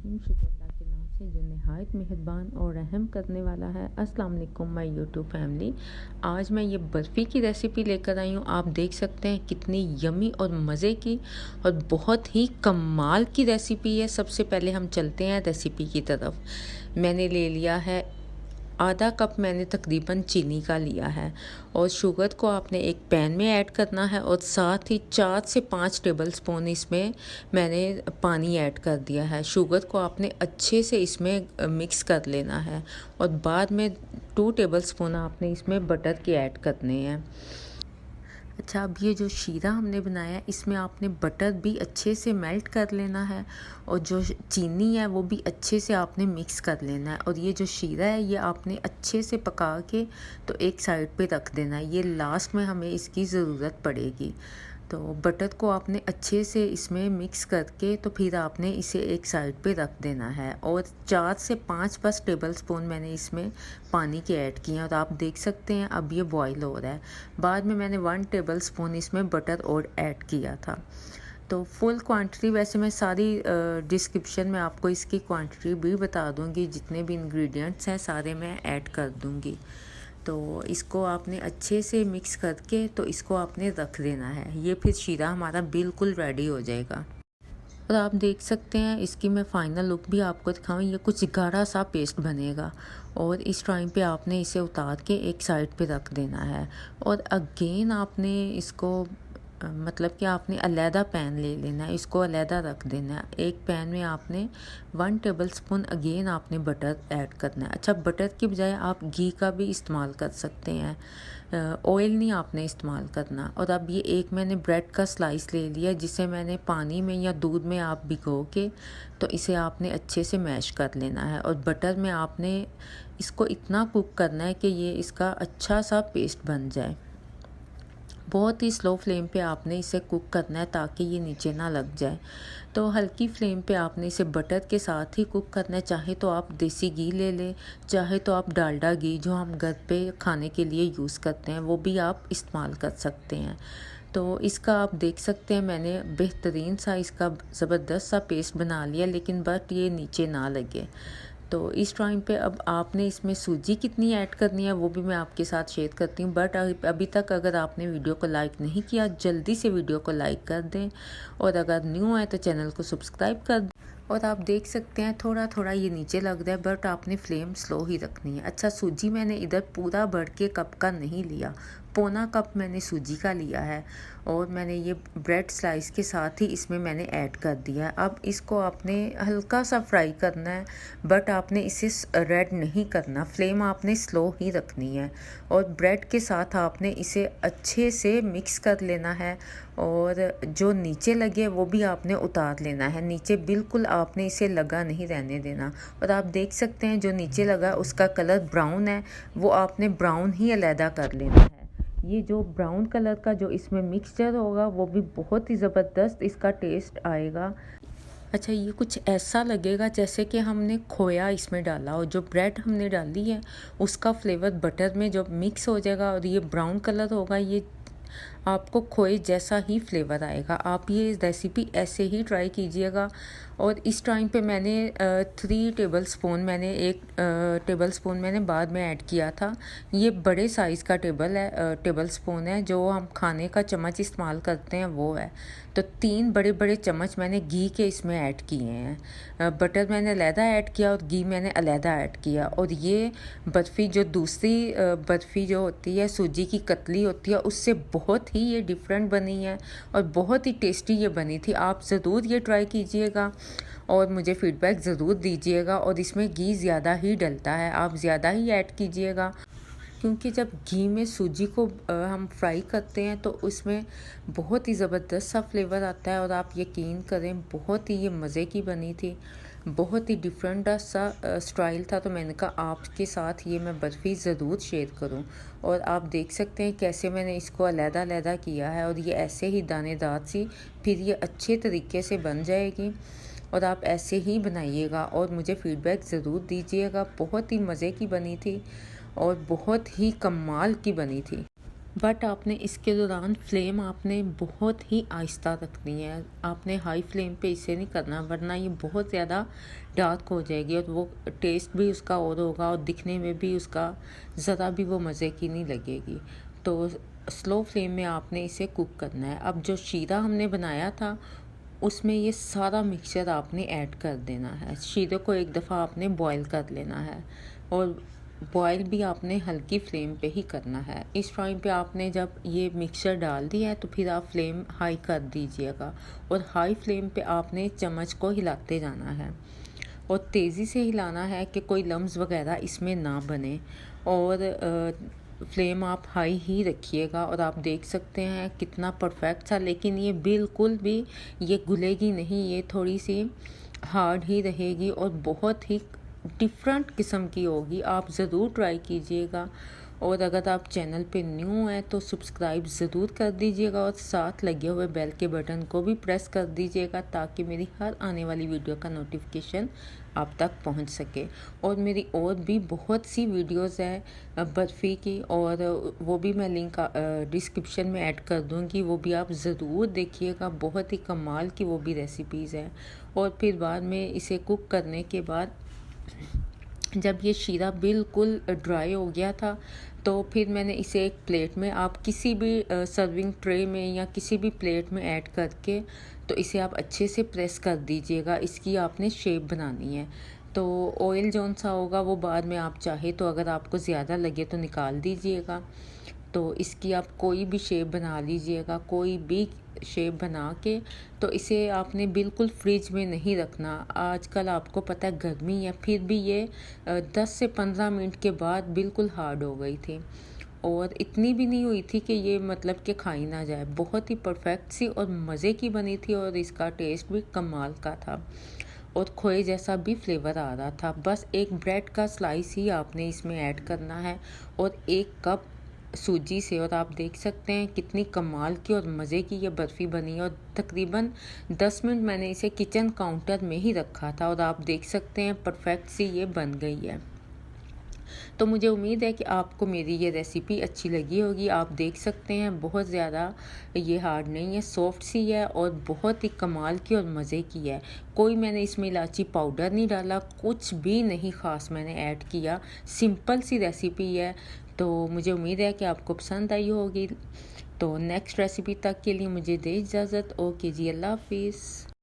रहीम शुक्र अल्लाह के नाम से जो नहायत मेहरबान और रहम करने वाला है। अस्सलाम वालेकुम माय यूट्यूब फैमिली। आज मैं ये बर्फ़ी की रेसिपी लेकर आई हूँ। आप देख सकते हैं कितनी यमी और मज़े की और बहुत ही कमाल की रेसिपी है। सबसे पहले हम चलते हैं रेसिपी की तरफ। मैंने ले लिया है आधा कप, मैंने तकरीबन चीनी का लिया है और शुगर को आपने एक पैन में ऐड करना है और साथ ही 4 से 5 टेबलस्पून इसमें मैंने पानी ऐड कर दिया है। शुगर को आपने अच्छे से इसमें मिक्स कर लेना है और बाद में 2 टेबलस्पून आपने इसमें बटर के ऐड करने हैं। अच्छा, अब ये जो शीरा हमने बनाया है इसमें आपने बटर भी अच्छे से मेल्ट कर लेना है और जो चीनी है वो भी अच्छे से आपने मिक्स कर लेना है और ये जो शीरा है ये आपने अच्छे से पका के तो एक साइड पे रख देना है। ये लास्ट में हमें इसकी ज़रूरत पड़ेगी। तो बटर को आपने अच्छे से इसमें मिक्स करके तो फिर आपने इसे एक साइड पे रख देना है और 4 से 5 बस टेबलस्पून मैंने इसमें पानी के ऐड किए हैं और आप देख सकते हैं अब ये बॉईल हो रहा है। बाद में मैंने 1 टेबलस्पून इसमें बटर और ऐड किया था। तो फुल क्वांटिटी वैसे मैं सारी डिस्क्रिप्शन में आपको इसकी क्वांटिटी भी बता दूंगी, जितने भी इंग्रेडिएंट्स हैं सारे मैं ऐड कर दूंगी। तो इसको आपने अच्छे से मिक्स करके तो इसको आपने रख देना है। ये फिर शीरा हमारा बिल्कुल रेडी हो जाएगा। और आप देख सकते हैं इसकी मैं फ़ाइनल लुक भी आपको दिखाऊँ। ये कुछ गाढ़ा सा पेस्ट बनेगा और इस टाइम पे आपने इसे उतार के एक साइड पे रख देना है और अगेन आपने इसको मतलब कि आपने अलहदा पैन ले लेना है, इसको अलहदा रख देना है। एक पैन में आपने 1 टेबलस्पून अगेन आपने बटर ऐड करना है। अच्छा, बटर की बजाय आप घी का भी इस्तेमाल कर सकते हैं, ऑयल नहीं आपने इस्तेमाल करना। और अब ये एक मैंने ब्रेड का स्लाइस ले लिया जिसे मैंने पानी में या दूध में आप भिगो के तो इसे आपने अच्छे से मैश कर लेना है और बटर में आपने इसको इतना कुक करना है कि ये इसका अच्छा सा पेस्ट बन जाए। बहुत ही स्लो फ्लेम पे आपने इसे कुक करना है ताकि ये नीचे ना लग जाए। तो हल्की फ्लेम पे आपने इसे बटर के साथ ही कुक करना है। चाहे तो आप देसी घी ले लें, चाहे तो आप डालडा घी जो हम घर पे खाने के लिए यूज़ करते हैं वो भी आप इस्तेमाल कर सकते हैं। तो इसका आप देख सकते हैं मैंने बेहतरीन सा इसका ज़बरदस्त सा पेस्ट बना लिया, लेकिन बट ये नीचे ना लगे। तो इस टाइम पे अब आपने इसमें सूजी कितनी ऐड करनी है वो भी मैं आपके साथ शेयर करती हूँ। बट अभी तक अगर आपने वीडियो को लाइक नहीं किया, जल्दी से वीडियो को लाइक कर दें और अगर न्यू है तो चैनल को सब्सक्राइब कर दें। और आप देख सकते हैं थोड़ा थोड़ा ये नीचे लग रहा है बट आपने फ्लेम स्लो ही रखनी है। अच्छा, सूजी मैंने इधर पूरा भर के कप का नहीं लिया, पौना कप मैंने सूजी का लिया है और मैंने ये ब्रेड स्लाइस के साथ ही इसमें मैंने ऐड कर दिया है। अब इसको आपने हल्का सा फ्राई करना है बट आपने इसे रेड नहीं करना, फ्लेम आपने स्लो ही रखनी है और ब्रेड के साथ आपने इसे अच्छे से मिक्स कर लेना है और जो नीचे लगे वो भी आपने उतार लेना है। नीचे बिल्कुल आपने इसे लगा नहीं रहने देना। और आप देख सकते हैं जो नीचे लगा उसका कलर ब्राउन है, वो आपने ब्राउन ही अलहदा कर लेना है। ये जो ब्राउन कलर का जो इसमें मिक्सचर होगा वो भी बहुत ही ज़बरदस्त इसका टेस्ट आएगा। अच्छा, ये कुछ ऐसा लगेगा जैसे कि हमने खोया इसमें डाला हो। जो ब्रेड हमने डाली है उसका फ्लेवर बटर में जब मिक्स हो जाएगा और ये ब्राउन कलर होगा, ये आपको खोए जैसा ही फ्लेवर आएगा। आप ये रेसिपी ऐसे ही ट्राई कीजिएगा। और इस टाइम पे मैंने 3 टेबलस्पून मैंने 1 टेबलस्पून मैंने बाद में ऐड किया था। ये बड़े साइज़ का टेबलस्पून है, जो हम खाने का चम्मच इस्तेमाल करते हैं वो है। तो 3 बड़े बड़े चम्मच मैंने घी के इसमें ऐड किए हैं। बटर मैंने अलहदा ऐड किया और घी मैंने अलहदा ऐड किया। और ये बर्फ़ी जो दूसरी बर्फ़ी जो होती है सूजी की कतली होती है उससे बहुत ही ये डिफरेंट बनी है और बहुत ही टेस्टी ये बनी थी। आप ज़रूर ये ट्राई कीजिएगा और मुझे फ़ीडबैक ज़रूर दीजिएगा। और इसमें घी ज़्यादा ही डलता है, आप ज़्यादा ही ऐड कीजिएगा क्योंकि जब घी में सूजी को हम फ्राई करते हैं तो उसमें बहुत ही ज़बरदस्त सा फ्लेवर आता है। और आप यकीन करें बहुत ही ये मज़े की बनी थी, बहुत ही डिफरेंट सा स्टाइल था। तो मैंने कहा आपके साथ ये मैं बर्फ़ी ज़रूर शेयर करूं। और आप देख सकते हैं कैसे मैंने इसको अलहदा किया है और ये ऐसे ही दानेदार सी फिर ये अच्छे तरीके से बन जाएगी। और आप ऐसे ही बनाइएगा और मुझे फ़ीडबैक ज़रूर दीजिएगा। बहुत ही मज़े की बनी थी और बहुत ही कमाल की बनी थी। बट आपने इसके दौरान फ्लेम आपने बहुत ही आहिस्ता रखनी है। आपने हाई फ्लेम पे इसे नहीं करना, वरना ये बहुत ज़्यादा डार्क हो जाएगी और वो टेस्ट भी उसका और होगा और दिखने में भी उसका ज़रा भी वो मज़े की नहीं लगेगी। तो स्लो फ्लेम में आपने इसे कुक करना है। अब जो शीरा हमने बनाया था उसमें ये सारा मिक्सचर आपने ऐड कर देना है। शीरे को एक दफ़ा आपने बॉईल कर लेना है और बॉईल भी आपने हल्की फ्लेम पे ही करना है। इस टाइम पे आपने जब ये मिक्सचर डाल दिया है तो फिर आप फ्लेम हाई कर दीजिएगा और हाई फ्लेम पे आपने चम्मच को हिलाते जाना है और तेज़ी से हिलाना है कि कोई लम्स वगैरह इसमें ना बने। और फ्लेम आप हाई ही रखिएगा और आप देख सकते हैं कितना परफेक्ट था। लेकिन ये बिल्कुल भी ये घुलेगी नहीं, ये थोड़ी सी हार्ड ही रहेगी और बहुत ही डिफरेंट किस्म की होगी। आप ज़रूर ट्राई कीजिएगा और अगर आप चैनल पे न्यू हैं तो सब्सक्राइब ज़रूर कर दीजिएगा और साथ लगे हुए बेल के बटन को भी प्रेस कर दीजिएगा ताकि मेरी हर आने वाली वीडियो का नोटिफिकेशन आप तक पहुंच सके। और मेरी और भी बहुत सी वीडियोस हैं बर्फ़ी की और वो भी मैं लिंक डिस्क्रिप्शन में ऐड कर दूंगी, वो भी आप ज़रूर देखिएगा। बहुत ही कमाल की वो भी रेसिपीज़ हैं। और फिर बाद में इसे कुक करने के बाद जब ये शीरा बिल्कुल ड्राई हो गया था तो फिर मैंने इसे एक प्लेट में, आप किसी भी सर्विंग ट्रे में या किसी भी प्लेट में ऐड करके तो इसे आप अच्छे से प्रेस कर दीजिएगा। इसकी आपने शेप बनानी है। तो ऑयल जौन सा होगा वो बाद में आप चाहे तो अगर आपको ज़्यादा लगे तो निकाल दीजिएगा। तो इसकी आप कोई भी शेप बना लीजिएगा, कोई भी शेप बना के तो इसे आपने बिल्कुल फ्रिज में नहीं रखना। आजकल आपको पता है गर्मी है, फिर भी ये 10 से 15 मिनट के बाद बिल्कुल हार्ड हो गई थी और इतनी भी नहीं हुई थी कि ये मतलब कि खाई ना जाए। बहुत ही परफेक्ट सी और मज़े की बनी थी और इसका टेस्ट भी कमाल का था और खोए जैसा भी फ्लेवर आ रहा था। बस एक ब्रेड का स्लाइस ही आपने इसमें ऐड करना है और 1 कप सूजी से। और आप देख सकते हैं कितनी कमाल की और मज़े की ये बर्फ़ी बनी है और तकरीबन 10 मिनट मैंने इसे किचन काउंटर में ही रखा था और आप देख सकते हैं परफेक्ट सी ये बन गई है। तो मुझे उम्मीद है कि आपको मेरी ये रेसिपी अच्छी लगी होगी। आप देख सकते हैं बहुत ज़्यादा ये हार्ड नहीं है, सॉफ्ट सी है और बहुत ही कमाल की और मज़े की है। कोई मैंने इसमें इलायची पाउडर नहीं डाला, कुछ भी नहीं ख़ास मैंने ऐड किया। सिंपल सी रेसिपी है। तो मुझे उम्मीद है कि आपको पसंद आई होगी। तो नेक्स्ट रेसिपी तक के लिए मुझे दे इजाज़त। ओके जी, अल्लाह हाफिज़।